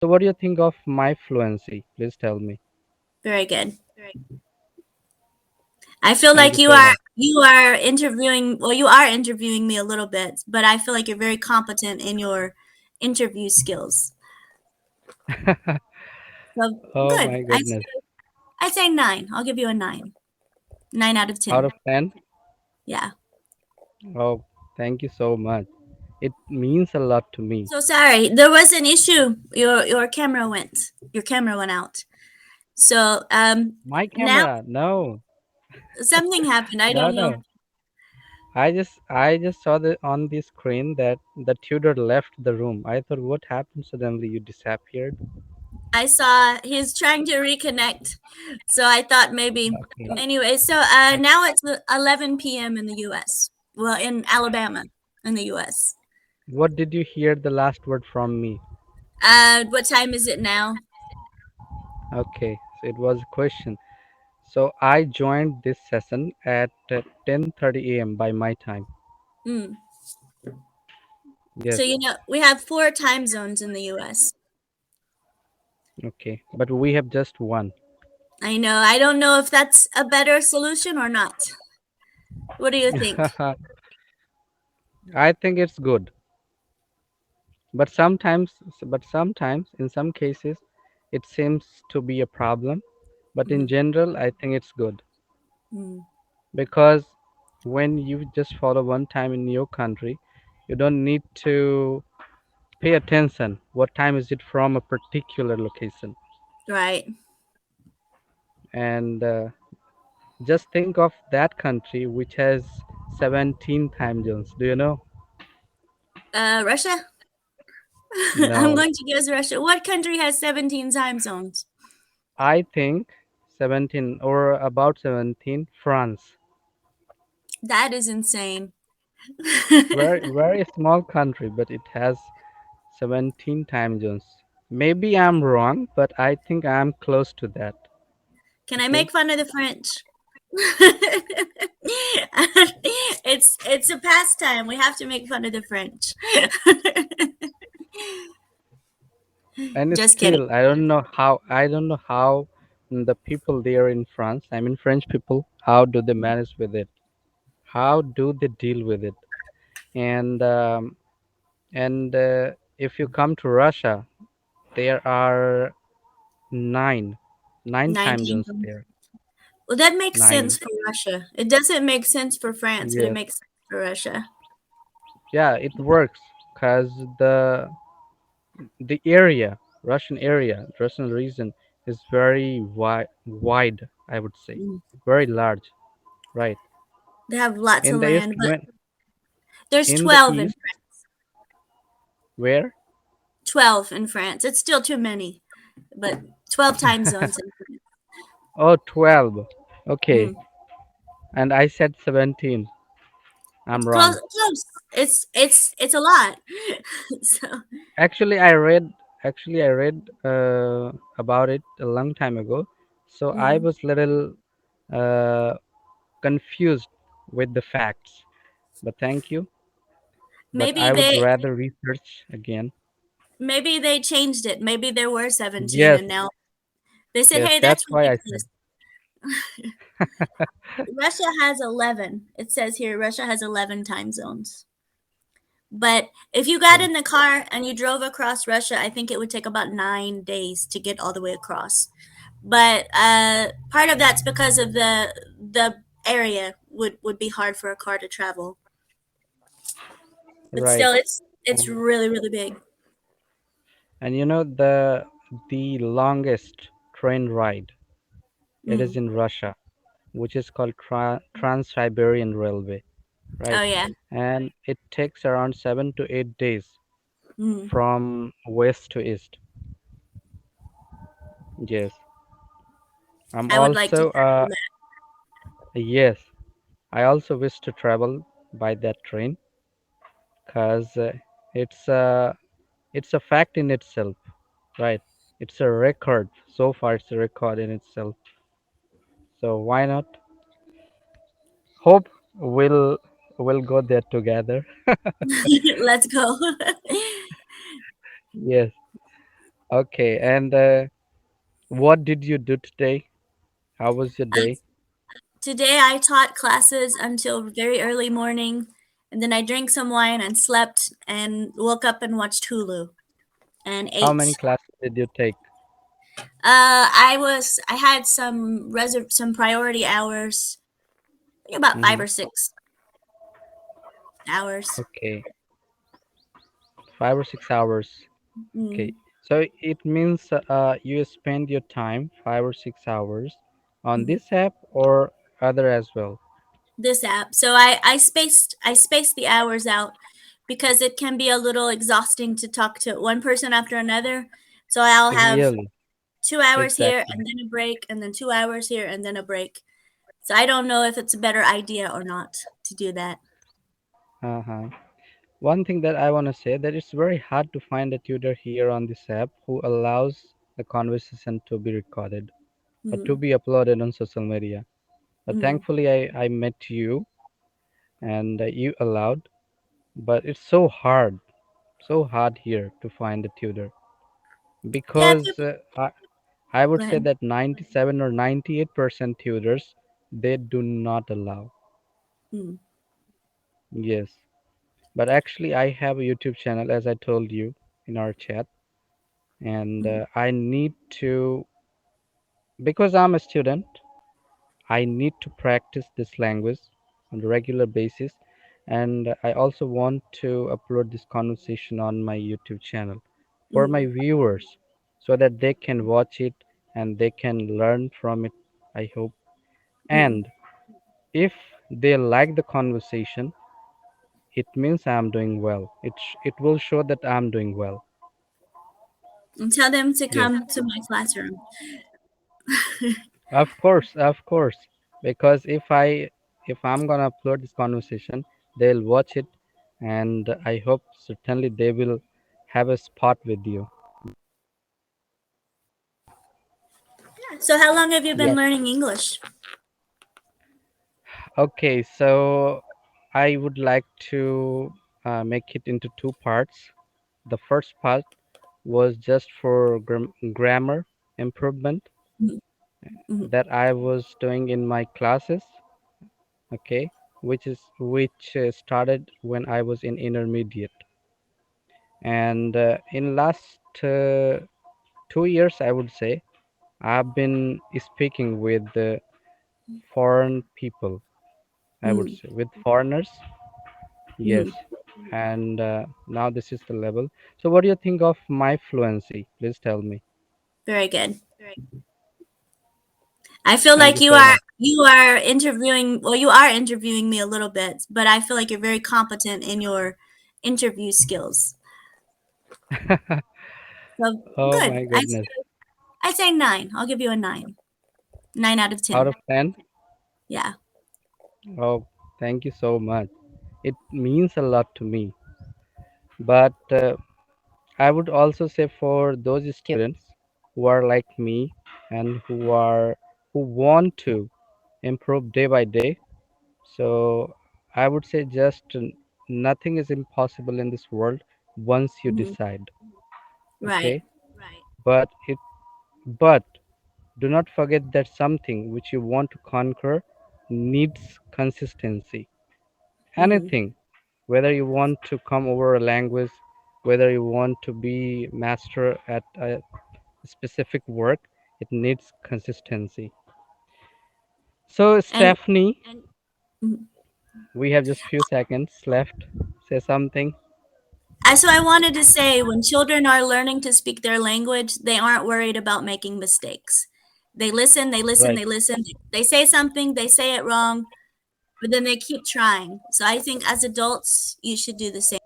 So, what do you think of my fluency? Please tell me. Very good. I feel Thank like you so much. you are interviewing, well, you are interviewing me a little bit, but I feel like you're very competent in your interview skills. So Oh good. my goodness. I say 9. I'll give you a 9. 9 out of Out 10. of 10? Yeah. Oh, thank you so much. It means a lot to me. So sorry. There was an issue. Your camera went. Your camera went out. So My now camera? No, something happened. I no, don't know. no. I just saw the on the screen that the tutor left the room. I thought, what happened? Suddenly you disappeared. I saw he's trying to reconnect. So I thought maybe Okay. anyway, so now it's 11 p.m. in the US. Well, in Alabama in the US. What did you hear the last word from me? What time is it now? Okay, so it was a question. So I joined this session at 10:30 a.m. by my time. Mm. So Yes. we have 4 time zones in the US. Okay, but we have just one. I know. I don't know if that's a better solution or not. What do you think? I think it's good, but sometimes in some cases it seems to be a problem. But in Mm. general, I think it's good Mm. because when you just follow one time in your country, you don't need to pay attention what time is it from a particular location. Right. And just think of that country which has 17 time zones. Do you know? Russia? I'm No, going to guess Russia. What country has 17 time zones? I think 17 or about 17. France. That is insane. Very, very small country, but it has 17 time zones. Maybe I'm wrong, but I think I'm close to that. Can I Okay. make fun of the French? It's a pastime. We have to make fun of the French. And Just kidding. still, I don't know how the people there in France, I mean French people, how do they manage with it? How do they deal with it? And if you come to Russia, there are nine, nine Nine time time zones zones. there. Well, that makes Nine. sense for Russia. It doesn't make sense for France, but it Yes. makes sense for Russia. Yeah, it works because the area, Russian region is very wide, I would say, Mm. very large, right? They have lots In of the east, land, but there's in the 12 in east, where 12 in France. It's still too many, but 12 time zones in France. oh 12. Okay, Mm. and I said 17. I'm Close, wrong. close. It's a lot. So, Actually, I read about it a long time ago, so I mm. was little uh, confused with the facts. But thank you. But maybe I would they rather research again. maybe they changed it. Maybe there were 17 Yes, and now they said, yes, "Hey, that's that's why I said. ridiculous." Russia has 11. It says here Russia has 11 time zones. But if you got Okay. in the car and you drove across Russia, I think it would take about 9 days to get all the way across. But part of that's because of the area would be hard for a car to travel. But Right. still, it's And, really really big. and you know the longest train ride, it is Mm. in Russia, which is called Trans-Siberian Railway, Oh right? yeah. And it takes around 7 to 8 days Mm. from west to east. Yes. I'm I would like to also travel that. yes, I also wish to travel by that train because it's a it's a fact in itself, right? It's a record. So far, it's a record in itself. So why not? Hope we'll go there together. Let's go. Yes. Okay, and what did you do today? How was your Uh, day? Today I taught classes until very early morning, and then I drank some wine and slept and woke up and watched Hulu and How many ate. classes did you take? I had some priority hours, I think about five Hmm. or 6 hours. Okay, 5 or 6 hours. Okay, Mm, so it means you spend your time 5 or 6 hours on mhm. this app or other as well. This app. So I spaced the hours out because it can be a little exhausting to talk to one person after another. So I'll have Really? 2 hours here Exactly. and then a break and then 2 hours here and then a break. So I don't know if it's a better idea or not to do that. Uh-huh. One thing that I want to say that it's very hard to find a tutor here on this app who allows the conversation to be recorded or to Mm, be uploaded on social media. But mm. thankfully, I met you and you allowed. But it's so hard here to find a tutor Yeah, because I go would say ahead. that 97 or 98% tutors they do not allow. Mm, Yes, but actually, I have a YouTube channel as I told you in our chat, and mm, I need to because I'm a student. I need to practice this language on a regular basis, and I also want to upload this conversation on my YouTube channel for my mm, viewers so that they can watch it and they can learn from it, I hope. mm. And if they like the conversation, it means I'm doing well. It will show that I'm doing well. And tell them to Yes. come to my classroom. Of course. Because if I'm gonna upload this conversation, they'll watch it, and I hope certainly they will have a spot with you. So how long have you been Yes. learning English? Okay. So I would like to make it into two parts. The first part was just for grammar improvement Mm, mm, that I was doing in my classes. Okay, which started when I was in intermediate. And in last 2 years I would say I've been speaking with foreign people, I would mm. say with foreigners. Yes. Mhm. And now this is the level. So what do you think of my fluency? Please tell me. Very good. I feel Thank like you so much. you are interviewing me a little bit, but I feel like you're very competent in your interview skills. So Oh good. my goodness. I say 9. I'll give you a 9. 9 out of Out 10. of 10. Yeah. Oh, thank you so much. It means a lot to me. But I would also say for those students who are like me and who want to improve day by day. So I would say just nothing is impossible in this world once you Mhm. decide. Right. Okay, but do not forget that something which you want to conquer needs consistency. Mhm. Anything, whether you want to come over a language, whether you want to be master at a specific work, it needs consistency. So And Stephanie, mhm. we have just few seconds left. Say something. So I wanted to say when children are learning to speak their language, they aren't worried about making mistakes. They listen, they listen, Right. they listen. They say something, they say it wrong, but then they keep trying. So I think as adults, you should do the same.